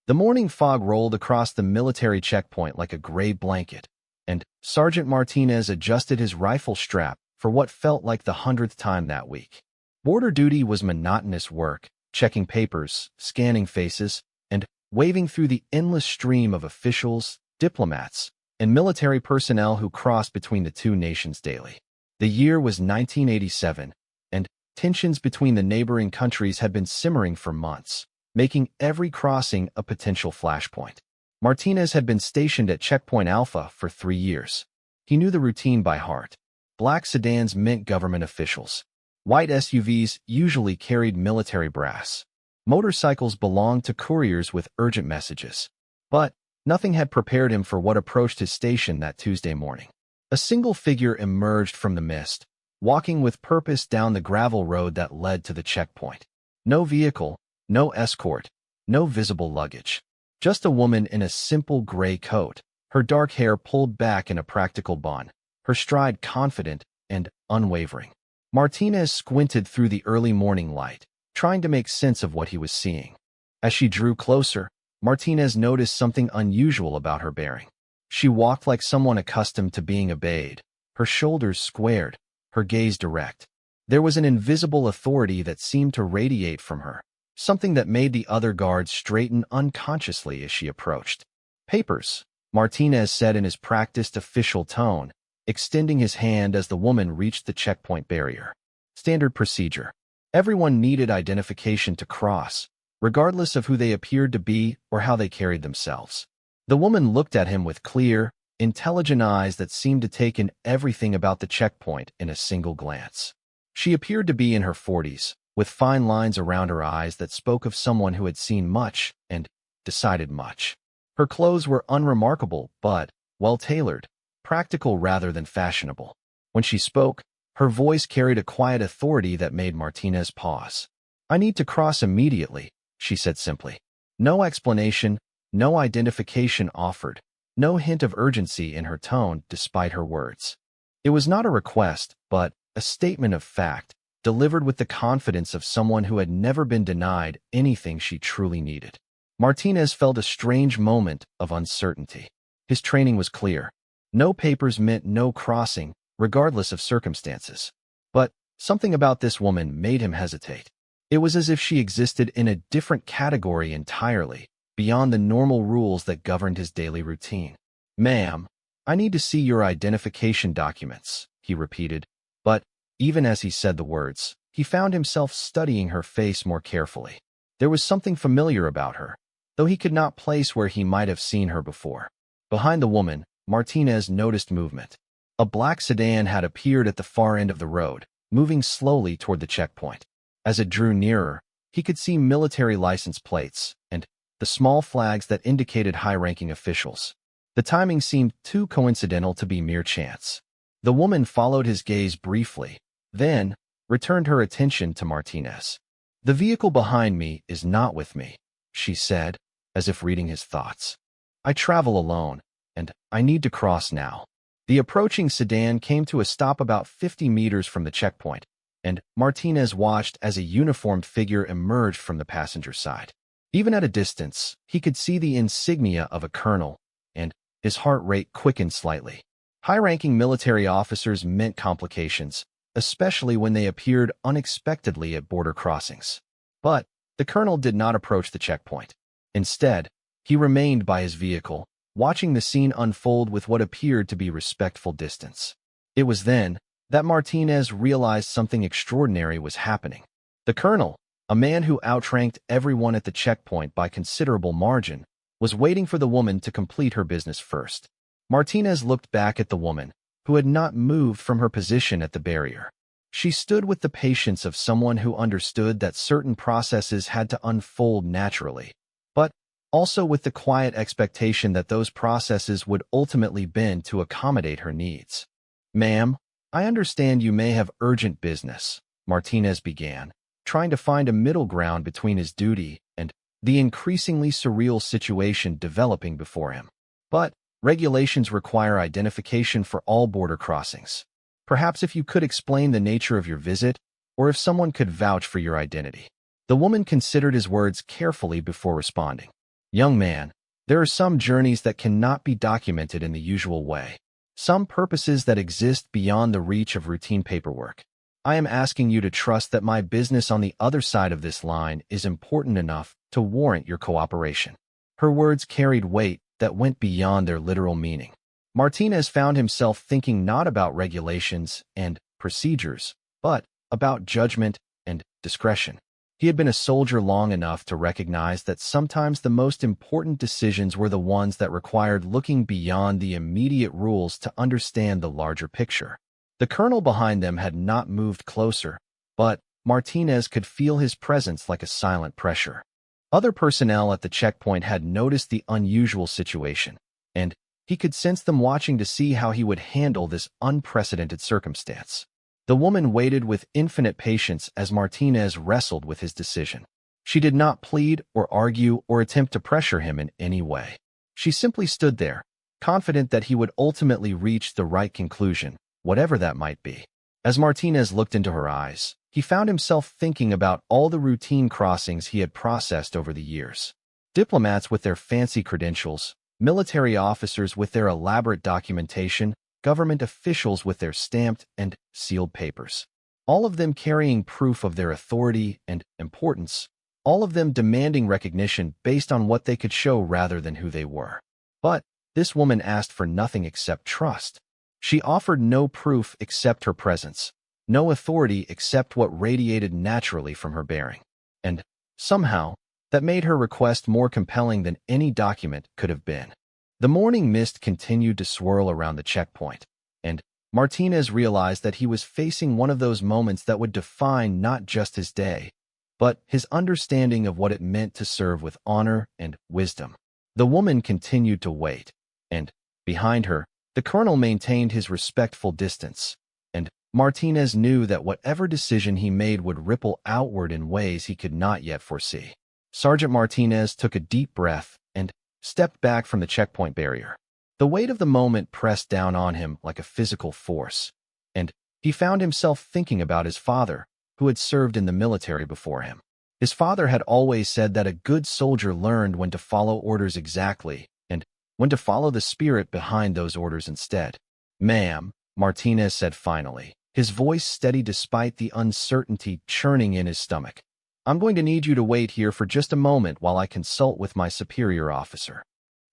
The morning fog rolled across the military checkpoint like a gray blanket, and Sergeant Martinez adjusted his rifle strap for what felt like the 100th time that week. Border duty was monotonous work, checking papers, scanning faces, and waving through the endless stream of officials, diplomats, and military personnel who crossed between the two nations daily. The year was 1987, and tensions between the neighboring countries had been simmering for months, making every crossing a potential flashpoint. Martinez had been stationed at Checkpoint Alpha for 3 years. He knew the routine by heart. Black sedans meant government officials. White SUVs usually carried military brass. Motorcycles belonged to couriers with urgent messages. But nothing had prepared him for what approached his station that Tuesday morning. A single figure emerged from the mist, walking with purpose down the gravel road that led to the checkpoint. No vehicle, no escort, no visible luggage. Just a woman in a simple gray coat, her dark hair pulled back in a practical bun, her stride confident and unwavering. Martinez squinted through the early morning light, trying to make sense of what he was seeing. As she drew closer, Martinez noticed something unusual about her bearing. She walked like someone accustomed to being obeyed, her shoulders squared, her gaze direct. There was an invisible authority that seemed to radiate from her, something that made the other guards straighten unconsciously as she approached. "Papers," Martinez said in his practiced official tone, extending his hand as the woman reached the checkpoint barrier. Standard procedure. Everyone needed identification to cross, regardless of who they appeared to be or how they carried themselves. The woman looked at him with clear, intelligent eyes that seemed to take in everything about the checkpoint in a single glance. She appeared to be in her 40s, with fine lines around her eyes that spoke of someone who had seen much and decided much. Her clothes were unremarkable but well-tailored, practical rather than fashionable. When she spoke, her voice carried a quiet authority that made Martinez pause. "I need to cross immediately," she said simply. No explanation, no identification offered, no hint of urgency in her tone despite her words. It was not a request, but a statement of fact, delivered with the confidence of someone who had never been denied anything she truly needed. Martinez felt a strange moment of uncertainty. His training was clear. No papers meant no crossing, regardless of circumstances. But something about this woman made him hesitate. It was as if she existed in a different category entirely, beyond the normal rules that governed his daily routine. "Ma'am, I need to see your identification documents," he repeated. But even as he said the words, he found himself studying her face more carefully. There was something familiar about her, though he could not place where he might have seen her before. Behind the woman, Martinez noticed movement. A black sedan had appeared at the far end of the road, moving slowly toward the checkpoint. As it drew nearer, he could see military license plates and the small flags that indicated high-ranking officials. The timing seemed too coincidental to be mere chance. The woman followed his gaze briefly, then returned her attention to Martinez. "The vehicle behind me is not with me," she said, as if reading his thoughts. "I travel alone, and I need to cross now." The approaching sedan came to a stop about 50 meters from the checkpoint, and Martinez watched as a uniformed figure emerged from the passenger side. Even at a distance, he could see the insignia of a colonel, and his heart rate quickened slightly. High-ranking military officers meant complications, especially when they appeared unexpectedly at border crossings. But the colonel did not approach the checkpoint. Instead, he remained by his vehicle, watching the scene unfold with what appeared to be respectful distance. It was then that Martinez realized something extraordinary was happening. The colonel, a man who outranked everyone at the checkpoint by considerable margin, was waiting for the woman to complete her business first. Martinez looked back at the woman, who had not moved from her position at the barrier. She stood with the patience of someone who understood that certain processes had to unfold naturally, but also with the quiet expectation that those processes would ultimately bend to accommodate her needs. "Ma'am, I understand you may have urgent business," Martinez began, trying to find a middle ground between his duty and the increasingly surreal situation developing before him. "But regulations require identification for all border crossings. Perhaps if you could explain the nature of your visit, or if someone could vouch for your identity." The woman considered his words carefully before responding. Young man, there are some journeys that cannot be documented in the usual way. Some purposes that exist beyond the reach of routine paperwork. I am asking you to trust that my business on the other side of this line is important enough to warrant your cooperation. Her words carried weight that went beyond their literal meaning. Martinez found himself thinking not about regulations and procedures, but about judgment and discretion. He had been a soldier long enough to recognize that sometimes the most important decisions were the ones that required looking beyond the immediate rules to understand the larger picture. The colonel behind them had not moved closer, but Martinez could feel his presence like a silent pressure. Other personnel at the checkpoint had noticed the unusual situation, and he could sense them watching to see how he would handle this unprecedented circumstance. The woman waited with infinite patience as Martinez wrestled with his decision. She did not plead or argue or attempt to pressure him in any way. She simply stood there, confident that he would ultimately reach the right conclusion, whatever that might be. As Martinez looked into her eyes, he found himself thinking about all the routine crossings he had processed over the years. Diplomats with their fancy credentials, military officers with their elaborate documentation, government officials with their stamped and sealed papers. All of them carrying proof of their authority and importance, all of them demanding recognition based on what they could show rather than who they were. But this woman asked for nothing except trust. She offered no proof except her presence, no authority except what radiated naturally from her bearing. And somehow, that made her request more compelling than any document could have been. The morning mist continued to swirl around the checkpoint, and Martinez realized that he was facing one of those moments that would define not just his day, but his understanding of what it meant to serve with honor and wisdom. The woman continued to wait, and behind her, the colonel maintained his respectful distance, and Martinez knew that whatever decision he made would ripple outward in ways he could not yet foresee. Sergeant Martinez took a deep breath and stepped back from the checkpoint barrier. The weight of the moment pressed down on him like a physical force, and he found himself thinking about his father, who had served in the military before him. His father had always said that a good soldier learned when to follow orders exactly and when to follow the spirit behind those orders instead. "Ma'am," Martinez said finally, his voice steady despite the uncertainty churning in his stomach. "I'm going to need you to wait here for just a moment while I consult with my superior officer."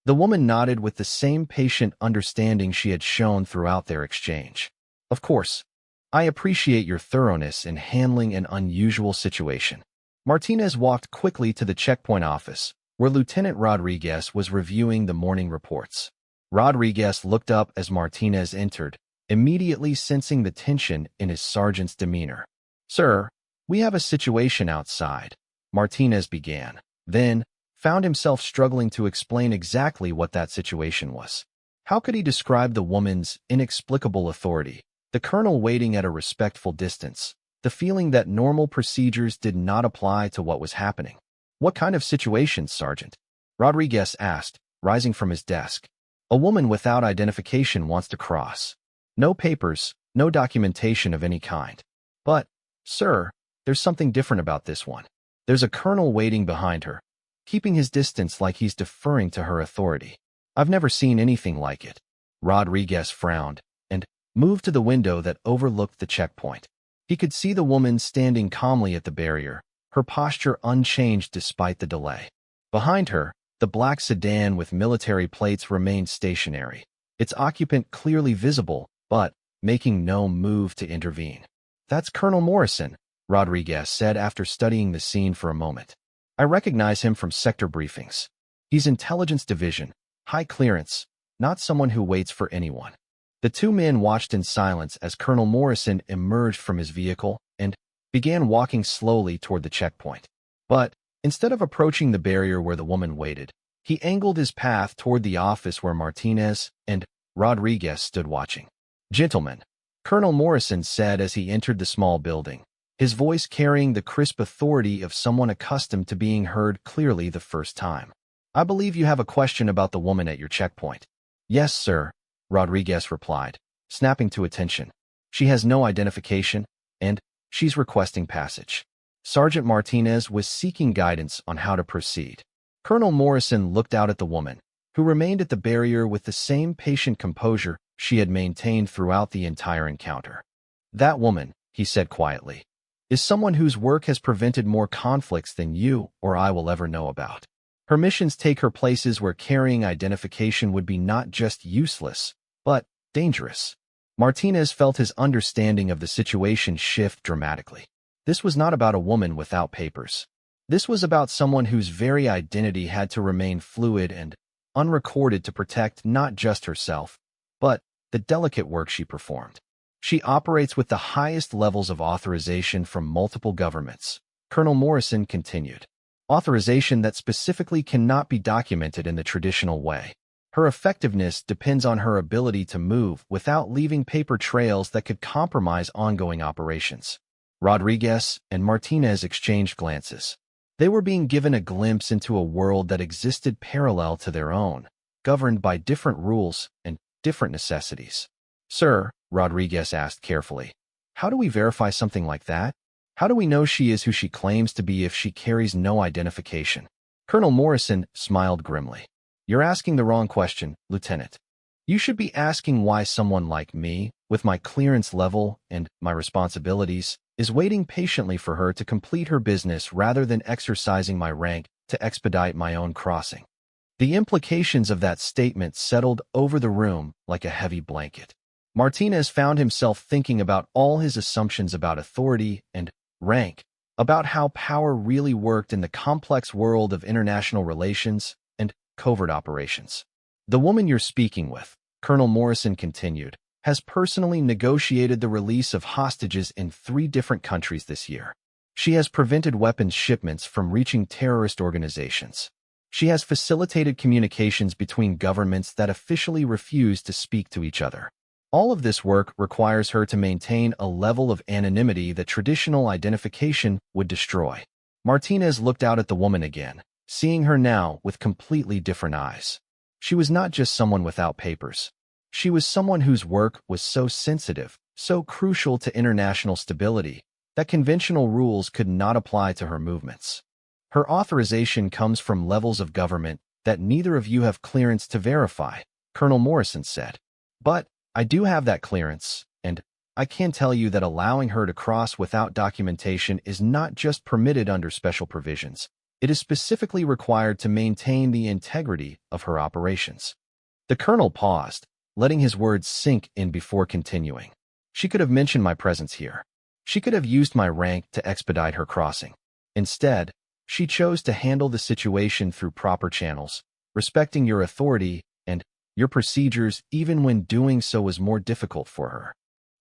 The woman nodded with the same patient understanding she had shown throughout their exchange. "Of course, I appreciate your thoroughness in handling an unusual situation." Martinez walked quickly to the checkpoint office, where Lieutenant Rodriguez was reviewing the morning reports. Rodriguez looked up as Martinez entered, immediately sensing the tension in his sergeant's demeanor. "Sir, we have a situation outside," Martinez began, then found himself struggling to explain exactly what that situation was. How could he describe the woman's inexplicable authority, the colonel waiting at a respectful distance, the feeling that normal procedures did not apply to what was happening? "What kind of situation, Sergeant?" Rodriguez asked, rising from his desk. "A woman without identification wants to cross. No papers, no documentation of any kind. But, sir, there's something different about this one. There's a colonel waiting behind her, keeping his distance like he's deferring to her authority. I've never seen anything like it." Rodriguez frowned and moved to the window that overlooked the checkpoint. He could see the woman standing calmly at the barrier, her posture unchanged despite the delay. Behind her, the black sedan with military plates remained stationary, its occupant clearly visible, but making no move to intervene. "That's Colonel Morrison," Rodriguez said after studying the scene for a moment. "I recognize him from sector briefings. He's Intelligence Division, high clearance, not someone who waits for anyone." The two men watched in silence as Colonel Morrison emerged from his vehicle and began walking slowly toward the checkpoint. But instead of approaching the barrier where the woman waited, he angled his path toward the office where Martinez and Rodriguez stood watching. "Gentlemen," Colonel Morrison said as he entered the small building, his voice carrying the crisp authority of someone accustomed to being heard clearly the first time. "I believe you have a question about the woman at your checkpoint." "Yes, sir," Rodriguez replied, snapping to attention. "She has no identification, and she's requesting passage." Sergeant Martinez was seeking guidance on how to proceed. Colonel Morrison looked out at the woman, who remained at the barrier with the same patient composure she had maintained throughout the entire encounter. "That woman," he said quietly, "is someone whose work has prevented more conflicts than you or I will ever know about. Her missions take her places where carrying identification would be not just useless, but dangerous." Martinez felt his understanding of the situation shift dramatically. This was not about a woman without papers. This was about someone whose very identity had to remain fluid and unrecorded to protect not just herself, but the delicate work she performed. She operates with the highest levels of authorization from multiple governments, Colonel Morrison continued. Authorization that specifically cannot be documented in the traditional way. Her effectiveness depends on her ability to move without leaving paper trails that could compromise ongoing operations. Rodriguez and Martinez exchanged glances. They were being given a glimpse into a world that existed parallel to their own, governed by different rules and different necessities. "Sir," Rodriguez asked carefully, "how do we verify something like that? How do we know she is who she claims to be if she carries no identification?" Colonel Morrison smiled grimly. "You're asking the wrong question, Lieutenant. You should be asking why someone like me, with my clearance level and my responsibilities, is waiting patiently for her to complete her business rather than exercising my rank to expedite my own crossing." The implications of that statement settled over the room like a heavy blanket. Martinez found himself thinking about all his assumptions about authority and rank, about how power really worked in the complex world of international relations and covert operations. "The woman you're speaking with," Colonel Morrison continued, "has personally negotiated the release of hostages in 3 different countries this year. She has prevented weapons shipments from reaching terrorist organizations. She has facilitated communications between governments that officially refuse to speak to each other. All of this work requires her to maintain a level of anonymity that traditional identification would destroy." Martinez looked out at the woman again, seeing her now with completely different eyes. She was not just someone without papers. She was someone whose work was so sensitive, so crucial to international stability, that conventional rules could not apply to her movements. "Her authorization comes from levels of government that neither of you have clearance to verify," Colonel Morrison said. "But I do have that clearance, and I can tell you that allowing her to cross without documentation is not just permitted under special provisions. It is specifically required to maintain the integrity of her operations." The colonel paused, letting his words sink in before continuing. "She could have mentioned my presence here. She could have used my rank to expedite her crossing. Instead, she chose to handle the situation through proper channels, respecting your authority and your procedures even when doing so was more difficult for her."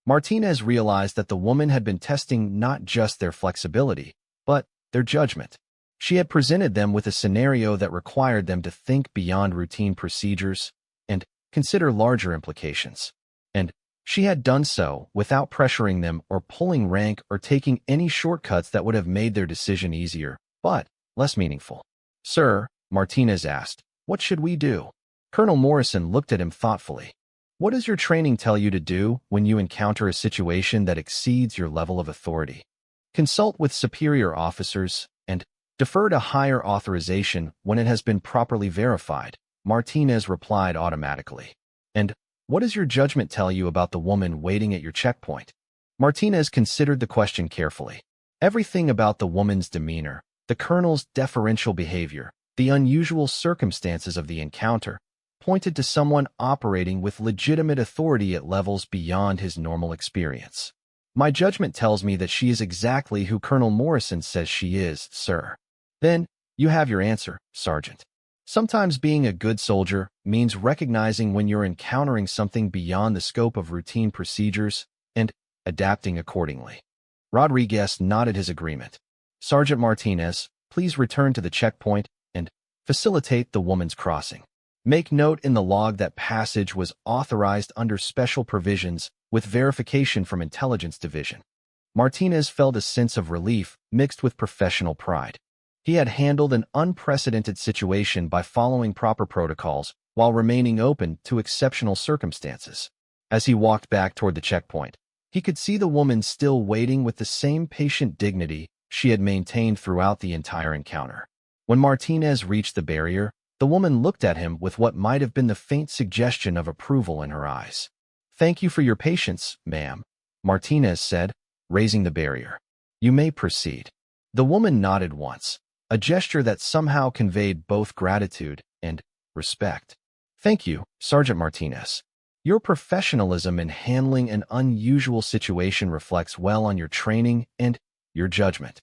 Martinez realized that the woman had been testing not just their flexibility, but their judgment. She had presented them with a scenario that required them to think beyond routine procedures and consider larger implications. And she had done so without pressuring them or pulling rank or taking any shortcuts that would have made their decision easier, but less meaningful. "Sir," Martinez asked, "what should we do?" Colonel Morrison looked at him thoughtfully. "What does your training tell you to do when you encounter a situation that exceeds your level of authority? Consult with superior officers and defer to higher authorization when it has been properly verified," Martinez replied automatically. "And what does your judgment tell you about the woman waiting at your checkpoint?" Martinez considered the question carefully. Everything about the woman's demeanor, the colonel's deferential behavior, the unusual circumstances of the encounter, pointed to someone operating with legitimate authority at levels beyond his normal experience. "My judgment tells me that she is exactly who Colonel Morrison says she is, sir." "Then, you have your answer, Sergeant. Sometimes being a good soldier means recognizing when you're encountering something beyond the scope of routine procedures and adapting accordingly." Rodriguez nodded his agreement. "Sergeant Martinez, please return to the checkpoint and facilitate the woman's crossing. Make note in the log that passage was authorized under special provisions with verification from Intelligence Division." Martinez felt a sense of relief mixed with professional pride. He had handled an unprecedented situation by following proper protocols while remaining open to exceptional circumstances. As he walked back toward the checkpoint, he could see the woman still waiting with the same patient dignity she had maintained throughout the entire encounter. When Martinez reached the barrier, the woman looked at him with what might have been the faint suggestion of approval in her eyes. "Thank you for your patience, ma'am," Martinez said, raising the barrier. "You may proceed." The woman nodded once, a gesture that somehow conveyed both gratitude and respect. "Thank you, Sergeant Martinez. Your professionalism in handling an unusual situation reflects well on your training and your judgment."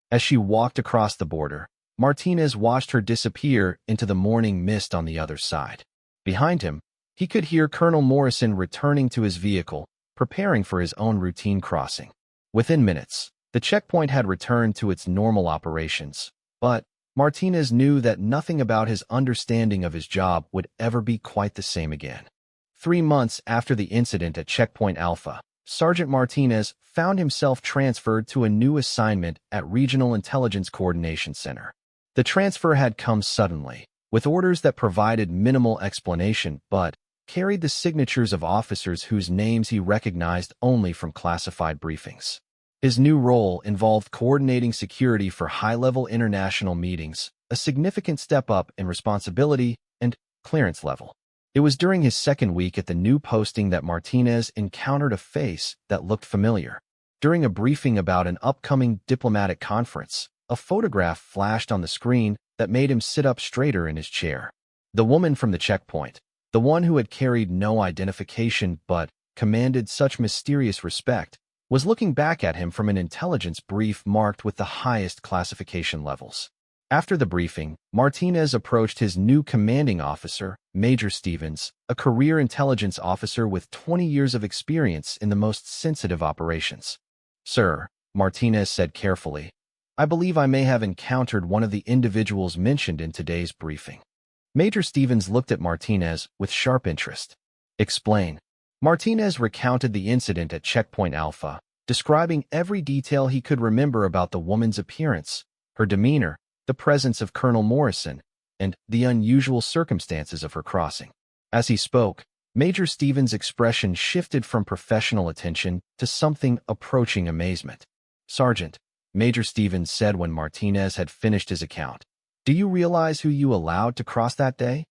As she walked across the border, Martinez watched her disappear into the morning mist on the other side. Behind him, he could hear Colonel Morrison returning to his vehicle, preparing for his own routine crossing. Within minutes, the checkpoint had returned to its normal operations, but Martinez knew that nothing about his understanding of his job would ever be quite the same again. 3 months after the incident at Checkpoint Alpha, Sergeant Martinez found himself transferred to a new assignment at Regional Intelligence Coordination Center. The transfer had come suddenly, with orders that provided minimal explanation but carried the signatures of officers whose names he recognized only from classified briefings. His new role involved coordinating security for high-level international meetings, a significant step up in responsibility and clearance level. It was during his second week at the new posting that Martinez encountered a face that looked familiar. During a briefing about an upcoming diplomatic conference, a photograph flashed on the screen that made him sit up straighter in his chair. The woman from the checkpoint, the one who had carried no identification but commanded such mysterious respect, was looking back at him from an intelligence brief marked with the highest classification levels. After the briefing, Martinez approached his new commanding officer, Major Stevens, a career intelligence officer with 20 years of experience in the most sensitive operations. "Sir," Martinez said carefully, "I believe I may have encountered one of the individuals mentioned in today's briefing." Major Stevens looked at Martinez with sharp interest. "Explain." Martinez recounted the incident at Checkpoint Alpha, describing every detail he could remember about the woman's appearance, her demeanor, the presence of Colonel Morrison, and the unusual circumstances of her crossing. As he spoke, Major Stevens' expression shifted from professional attention to something approaching amazement. "Sergeant," Major Stevens said when Martinez had finished his account, "do you realize who you allowed to cross that day?"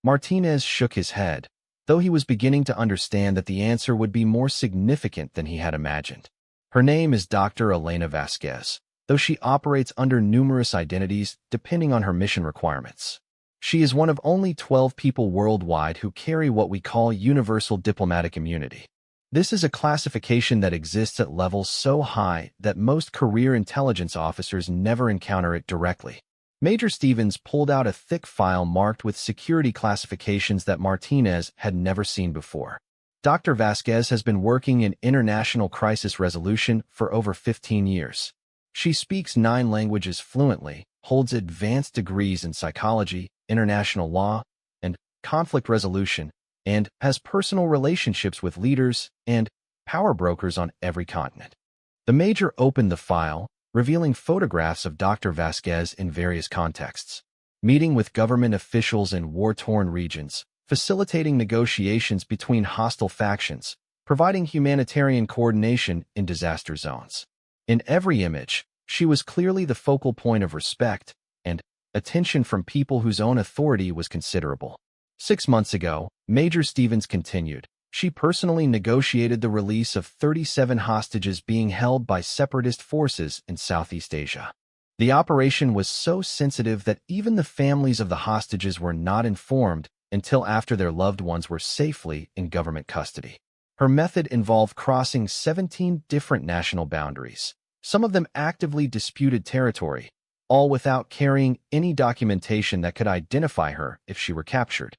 Martinez shook his head, though he was beginning to understand that the answer would be more significant than he had imagined. "Her name is Dr. Elena Vasquez, though she operates under numerous identities depending on her mission requirements. She is one of only 12 people worldwide who carry what we call universal diplomatic immunity. This is a classification that exists at levels so high that most career intelligence officers never encounter it directly." Major Stevens pulled out a thick file marked with security classifications that Martinez had never seen before. "Dr. Vasquez has been working in international crisis resolution for over 15 years. She speaks 9 languages fluently, holds advanced degrees in psychology, international law, and conflict resolution, and has personal relationships with leaders and power brokers on every continent." The major opened the file, revealing photographs of Dr. Vasquez in various contexts, meeting with government officials in war-torn regions, facilitating negotiations between hostile factions, providing humanitarian coordination in disaster zones. In every image, she was clearly the focal point of respect and attention from people whose own authority was considerable. 6 months ago, Major Stevens continued, she personally negotiated the release of 37 hostages being held by separatist forces in Southeast Asia. The operation was so sensitive that even the families of the hostages were not informed until after their loved ones were safely in government custody. Her method involved crossing 17 different national boundaries, some of them actively disputed territory, all without carrying any documentation that could identify her if she were captured.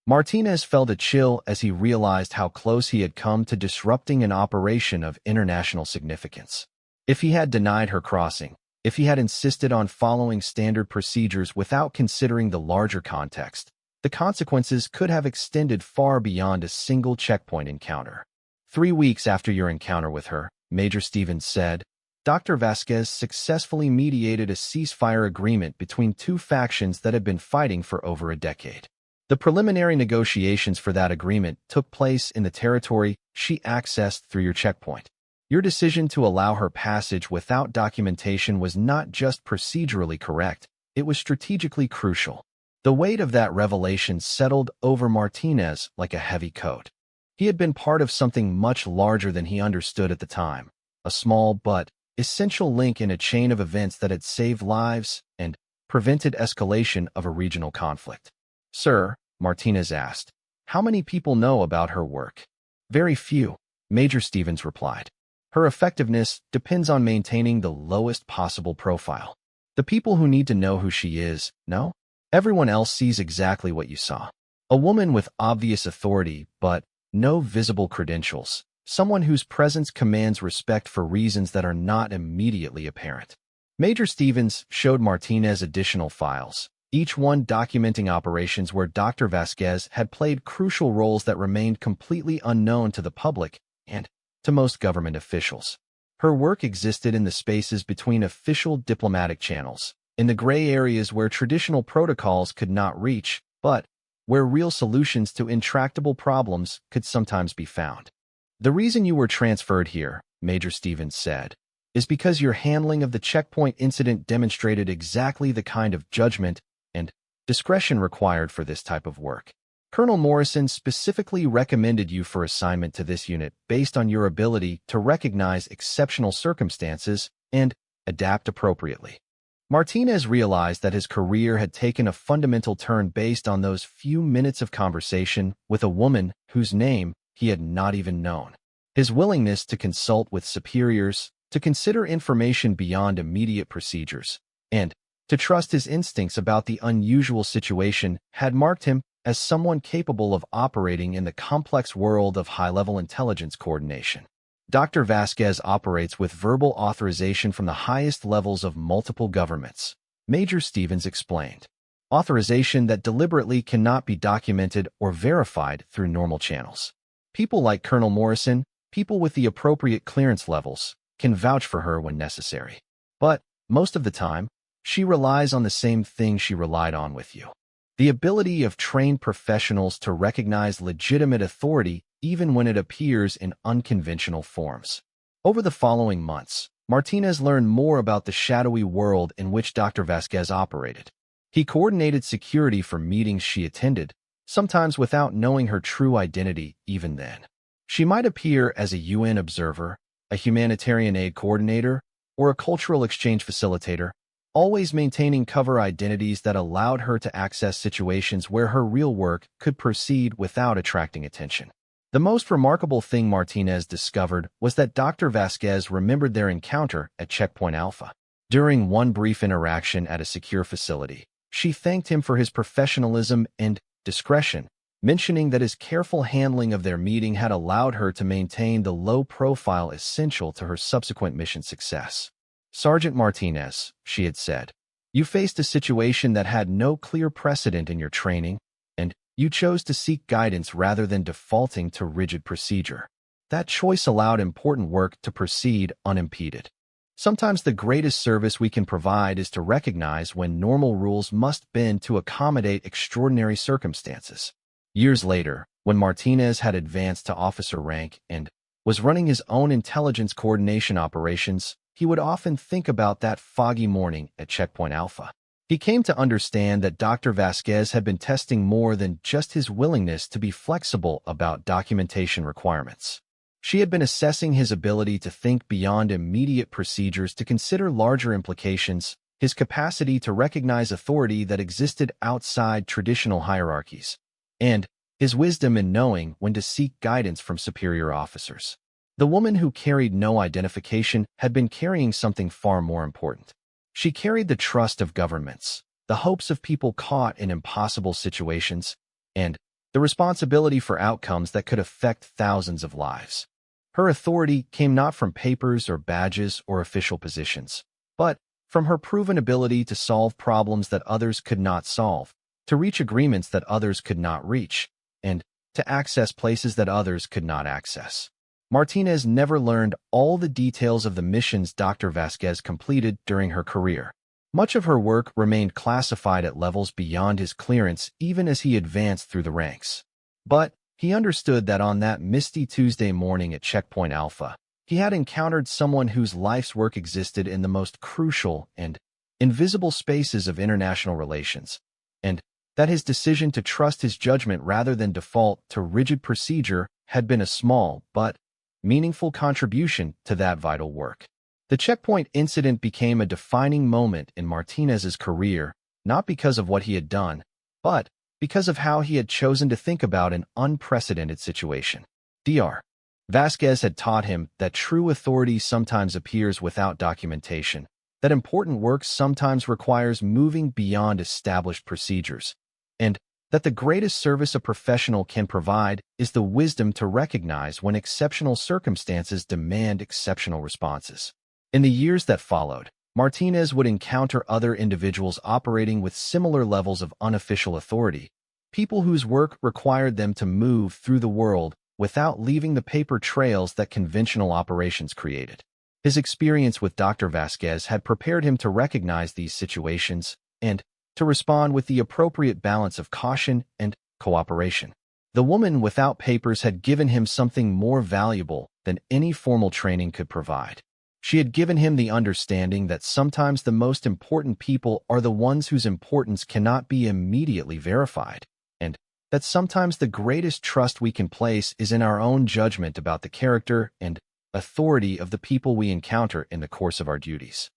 Martinez felt a chill as he realized how close he had come to disrupting an operation of international significance. If he had denied her crossing, if he had insisted on following standard procedures without considering the larger context, the consequences could have extended far beyond a single checkpoint encounter. 3 weeks after your encounter with her, Major Stevens said, Dr. Vasquez successfully mediated a ceasefire agreement between 2 factions that had been fighting for over a decade. The preliminary negotiations for that agreement took place in the territory she accessed through your checkpoint. Your decision to allow her passage without documentation was not just procedurally correct, it was strategically crucial. The weight of that revelation settled over Martinez like a heavy coat. He had been part of something much larger than he understood at the time, a small but essential link in a chain of events that had saved lives and prevented escalation of a regional conflict. "Sir," Martinez asked, "how many people know about her work?" "Very few," Major Stevens replied. "Her effectiveness depends on maintaining the lowest possible profile. The people who need to know who she is know. Everyone else sees exactly what you saw. A woman with obvious authority but no visible credentials. Someone whose presence commands respect for reasons that are not immediately apparent." Major Stevens showed Martinez additional files, each one documenting operations where Dr. Vasquez had played crucial roles that remained completely unknown to the public and to most government officials. Her work existed in the spaces between official diplomatic channels, in the gray areas where traditional protocols could not reach, but where real solutions to intractable problems could sometimes be found. "The reason you were transferred here," Major Stevens said, "is because your handling of the checkpoint incident demonstrated exactly the kind of judgment and discretion required for this type of work. Colonel Morrison specifically recommended you for assignment to this unit based on your ability to recognize exceptional circumstances and adapt appropriately." Martinez realized that his career had taken a fundamental turn based on those few minutes of conversation with a woman whose name he had not even known. His willingness to consult with superiors, to consider information beyond immediate procedures, and to trust his instincts about the unusual situation had marked him as someone capable of operating in the complex world of high-level intelligence coordination. Dr. Vasquez operates with verbal authorization from the highest levels of multiple governments, Major Stevens explained. Authorization that deliberately cannot be documented or verified through normal channels. People like Colonel Morrison, people with the appropriate clearance levels, can vouch for her when necessary. But, most of the time, she relies on the same thing she relied on with you. The ability of trained professionals to recognize legitimate authority even when it appears in unconventional forms. Over the following months, Martinez learned more about the shadowy world in which Dr. Vasquez operated. He coordinated security for meetings she attended, sometimes without knowing her true identity even then. She might appear as a UN observer, a humanitarian aid coordinator, or a cultural exchange facilitator, always maintaining cover identities that allowed her to access situations where her real work could proceed without attracting attention. The most remarkable thing Martinez discovered was that Dr. Vasquez remembered their encounter at Checkpoint Alpha. During one brief interaction at a secure facility, she thanked him for his professionalism and discretion, mentioning that his careful handling of their meeting had allowed her to maintain the low profile essential to her subsequent mission success. "Sergeant Martinez," she had said, "you faced a situation that had no clear precedent in your training, and you chose to seek guidance rather than defaulting to rigid procedure. That choice allowed important work to proceed unimpeded. Sometimes the greatest service we can provide is to recognize when normal rules must bend to accommodate extraordinary circumstances." Years later, when Martinez had advanced to officer rank and was running his own intelligence coordination operations, he would often think about that foggy morning at Checkpoint Alpha. He came to understand that Dr. Vasquez had been testing more than just his willingness to be flexible about documentation requirements. She had been assessing his ability to think beyond immediate procedures to consider larger implications, his capacity to recognize authority that existed outside traditional hierarchies, and his wisdom in knowing when to seek guidance from superior officers. The woman who carried no identification had been carrying something far more important. She carried the trust of governments, the hopes of people caught in impossible situations, and the responsibility for outcomes that could affect thousands of lives. Her authority came not from papers or badges or official positions, but from her proven ability to solve problems that others could not solve, to reach agreements that others could not reach, and to access places that others could not access. Martinez never learned all the details of the missions Dr. Vasquez completed during her career. Much of her work remained classified at levels beyond his clearance even as he advanced through the ranks. But he understood that on that misty Tuesday morning at Checkpoint Alpha, he had encountered someone whose life's work existed in the most crucial and invisible spaces of international relations, and that his decision to trust his judgment rather than default to rigid procedure had been a small but meaningful contribution to that vital work. The checkpoint incident became a defining moment in Martinez's career, not because of what he had done, but because of how he had chosen to think about an unprecedented situation. Dr. Vasquez had taught him that true authority sometimes appears without documentation, that important work sometimes requires moving beyond established procedures, and that the greatest service a professional can provide is the wisdom to recognize when exceptional circumstances demand exceptional responses. In the years that followed, Martinez would encounter other individuals operating with similar levels of unofficial authority, people whose work required them to move through the world without leaving the paper trails that conventional operations created. His experience with Dr. Vasquez had prepared him to recognize these situations and to respond with the appropriate balance of caution and cooperation. The woman without papers had given him something more valuable than any formal training could provide. She had given him the understanding that sometimes the most important people are the ones whose importance cannot be immediately verified, and that sometimes the greatest trust we can place is in our own judgment about the character and authority of the people we encounter in the course of our duties.